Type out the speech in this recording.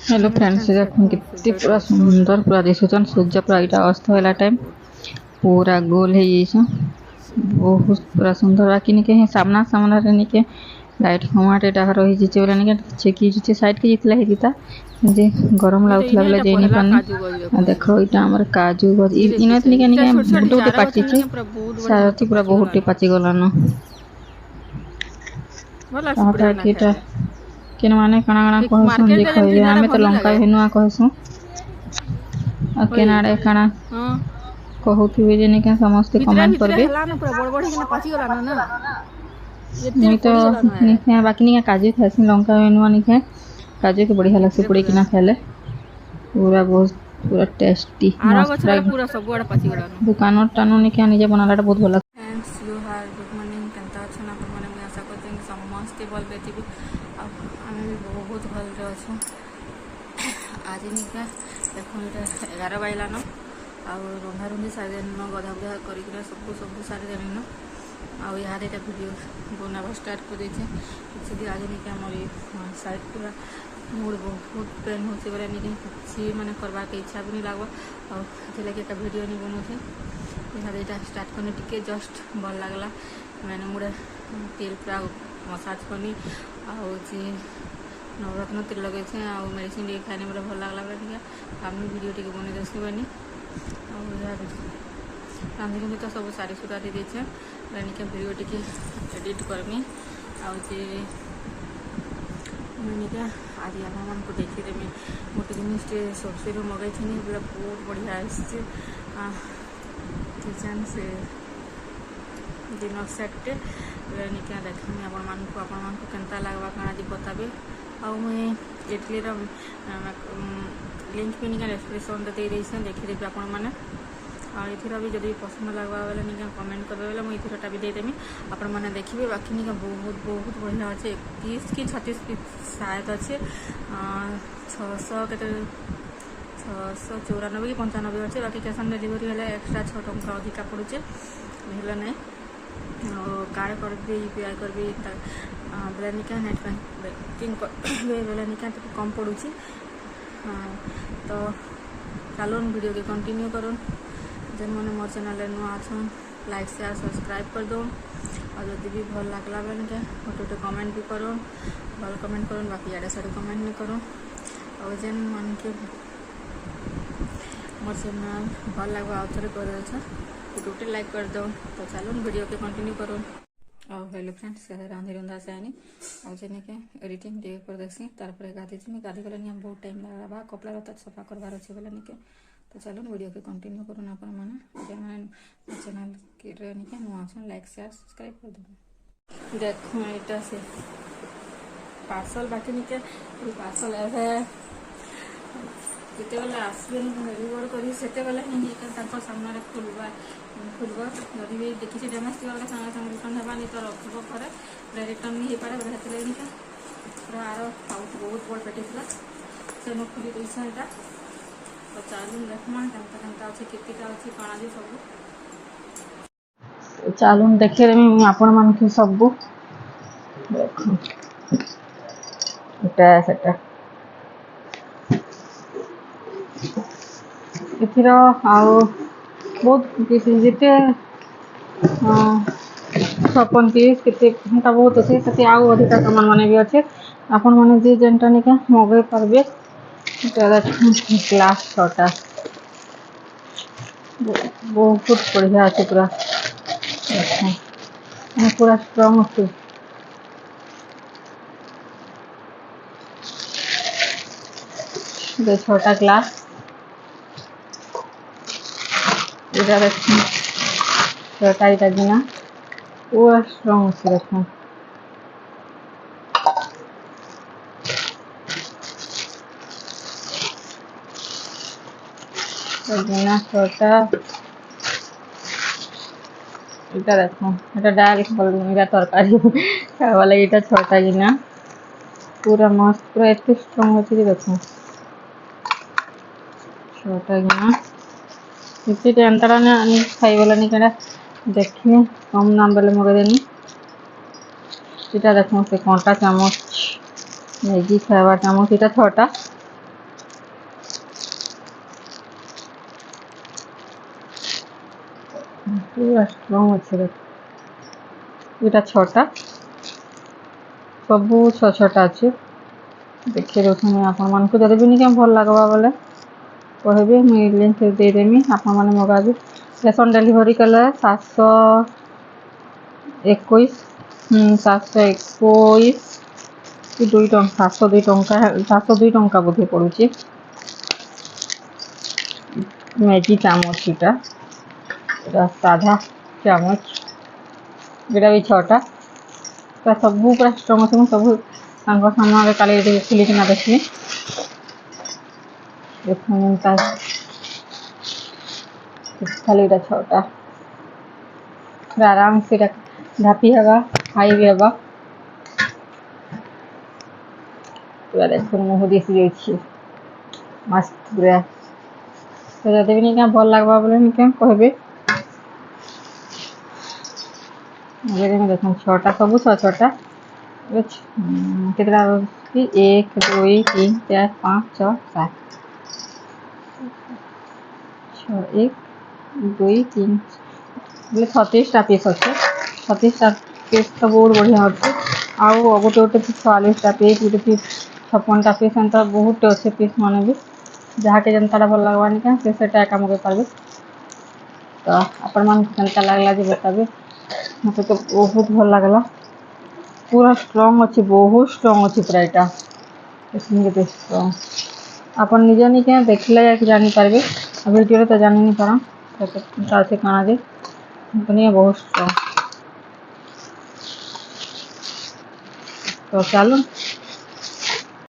hello friends देखो कितनी पूरा सुंदर पूरा दिशुचन सूर्य पूरा इटा अस्त होला टाइम पूरा गोल है ये बहुत पूरा सुंदर बाकी निके सामना सामना रे निके लाइट खमाटे टा रही जिचे बोला निके चेकी जिचे साइड के जितला है गीता जे गरम लागुतला बोले जे नि पानी देखो इटा हमर काजू गज इनत निके निके गुटे गुटे पाची छे सारथी पूरा बहुत पाची गलानो ताता कीटा किन माने कणा कणा कहसुन देखो आमे तो लंका भेनुआ कहसु आ केनाडे कणा कहूथिबे जे निके समस्त कमेंट करबे मुई तो निके बाकी निके काजू खासी लंका भेनुआ निके काजू के बढ़िया लगसे पुड़ी किना खाले पूरा बहुत पूरा टेस्टी मस्त पूरा सब बड़ा पाची गला दुकान टानो निके निजे बनालाटा बहुत भला फ्रेंड्स यू हार गुड मॉर्निंग कंता अच्छा ना माने मैं आशा करते हैं समस्त भल बेथिबे अब आमे भी बहुत भल रे अछु आज निके देखो इटा 11 बाइला न आ रंधा रुंधी सारे न गधा गधा करी के सब सारे देनी न आ यार एटा वीडियो बनावा स्टार्ट कर देछे इसलिए आज निके हमर साइड पूरा मूड बहुत पेन होचे बोले निके सी माने करबा के इच्छा भी नहीं लागो और जे लगे का वीडियो नहीं बनोथे यार एटा स्टार्ट करने टिके जस्ट भल लागला मैंने मुड़े तेल पूरा मसाज करनी आ नवरत्न तेल लगे आ मेडिसिन टे खाने मेरे भल लगला बोले आम वीडियो टे बन देसी बनी रांधि तो सब सारी सुरा दे देचे निके वीडियो टे एडिट करमी आउे निके आज आप को देखीदेमी गोटे जिनटे सबसे मगई थी पूरा बहुत बढ़िया किचन से डिनर सेट निके देखनी आपण केनता लगवा कण आज बताबे आउ मुई इडली लिंक भी निके डिस्क्रिप्शन दे देछे देखीदेबे आपण माने और इथरा भी जब पसंद लगवा बेले निके कमेंट करबे बेले मुई इथराटा भी दे देमी आपण माने देखिबे बाकी निके बहुत बहुत बढ़िया अच्छे 30 की 36 पीस शायद अच्छे 600 के 694 की 95 अच्छे बाकी कैश ऑन डिलीवरी है एक्स्ट्रा 6 टंका अधिका पड़ुचे हेला नहीं कार्ड कर भी यूपीआई कर भी बेले निके नेट बैंकिंग बेले निके कम पड़ुची तो चलो वीडियो के कंटिन्यू करूँ जन मैंने मोर चैनल नुआ अच्छा लाइक शेयर सब्सक्राइब कर दो और जब भी भल लगला बेले निके गोटे कमेंट भी करो भल कमेंट करूँ बाकी आड़े साड़े कमेंट नहीं करूँ और जेन मन के मोर चैनल भल लगे आउ थे कर गोटे लाइक कर दो तो चलो वीडियो के कंटिन्यू करूँ और हेलो फ्रेंड्स रांधि रंधा से आनी और जे निके एडिटिंग टे कर देसी तारपर गाधी जी गाधी गले नहीं बहुत टाइम लगा कपड़ा लता सफा करवार अच्छे बोले निके तो चलो वीडियो के कंटिन्यू करूँ आप चैनल के निके नुआ लाइक शेयर सब्सक्राइब कर दो देखो यहाँ से पार्सल बाकी निके पार्सल जिते बेले आसबे डिलीवर कर सामने खुलवा जदि भी देखी डैमेज थी सागे सागे रिटर्न होगा नहीं तो रखब घरे रिटर्न नहीं हो पारे बोले निके पूरा आर पाउच बहुत बड़ पेटी था से खुली पैसा यहाँ तो चलू देखमा केनता अच्छे केतेटा अच्छे कणा जे सब चलू देखेदेमी आपण मान के सब देखो एटा सेटा एथिर आउ बहुत जिते 56 पीस केते बहुत अच्छे से आउ अधिका सामान माने भी अच्छे आपण माने जे जेनटा निके मगे पारबे ग्लास छोटा बहुत बढ़िया अच्छे पूरा पूरा स्ट्रॉन्ग अच्छे छोटा ग्लास इधर रखी छोटा इधर गिना पूरा स्ट्रॉन्ग अच्छे रखा गिना छोटा इटा देखो इटा डाल इटा तरकारी वाला इटा छोटा गिना पूरा मस्त पूरा एत स्ट्रॉन्ग अच्छे देखो छोटा गिना इतनी टेंतरा ने खाई वाला नहीं कड़ा देखिए कम दाम बेले मगदेनी इटा देखो से कांटा चामच मैगी खावा चामच इटा छोटा पूरा स्ट्रॉंग अच्छे देख এটা ছটা ସବୁ ଛଅ ଛଅଟା ଅଛି ଦେଖି ଦେଉଛନ୍ତି ଆପଣମାନଙ୍କୁ ଯଦି ବି ନିକେ ଭଲ ଲାଗବା ବୋଲେ କହିବେ ମୁଇଁ ଲିଙ୍କ ଦେଇଦେମି ଆପଣମାନେ ମଗାବେ କ୍ୟାସ୍ ଅନ୍ ଡେଲିଭରି କଲେ 721 721 କି 2 ଟଙ୍କା 702 ଟଙ୍କା ବୋଧେ ପଡ଼ୁଛି ମ୍ୟାଜିକ୍ ଚାମଚ ଏଇଟା ସାଧା ଚାମଚ ଏଇଟା ବି ଛଅଟା ପୁରା ସବୁ ପୁରା ଷ୍ଟ୍ରଙ୍ଗ ଅଛି ମୁଁ ସବୁ ତାଙ୍କ ସାମ୍ନାରେ କାଲି ଖୋଲିକିନା ଦେଖିବି ଦେଖୁନି ଖାଲି ଏଇଟା ଛଅଟା ପୁରା ଆରାମସେ ଏଇଟା ଢାପି ହେବା ଖାଇ ବି ହେବା ପୁରା ଦେଖୁନ ମୁହଁ ଦିଶି ଯାଇଛି ମସ୍ତ ପୁରା ତ ଯଦି ବି ନିକା ଭଲ ଲାଗବା ବୋଲେ ନିକା କହିବେ ଦେଖୁন ଛଅଟା ସବୁ ଛଅଟା କେତେଟା ରହୁଛି 1 2 3 4 5 6 7 6 1 2 3 ବୋଲେ 36ଟା ପିସ୍ ଅଛି 36ଟା ପିସ୍ ତ ବହୁତ ବଢ଼ିଆ ଅଛି ଆଉ ଗୋଟେ 44ଟା ପିସ୍ ଗୋଟେ ପିସ୍ 56ଟା ପିସ୍ ଏନ୍ତା ବହୁତଟେ ଅଛି ପିସ୍ ମାନେ ବି ଯାହାକେ ଯେନ୍ତାଟା ଭଲ ଲାଗବାନି କାଁ ସେ ସେଟା ଏକା ମଗେଇ ପାରିବେ ତ ଆପଣମାନଙ୍କୁ କେନ୍ତା ଲାଗଲା ଯେ ବତାବେ ମୋତେ ତ ବହୁତ ଭଲ ଲାଗଲା पूरा स्ट्रॉंग अच्छी बहुत स्ट्रॉंग अच्छी पूरा एटा केते स्ट्रॉंग अपन निजे निके देखले जाके जानी पारबे वीडियो रे तो जानी नहीं पारा तो से काना जे कंपनी बहुत स्ट्रॉंग तो चलो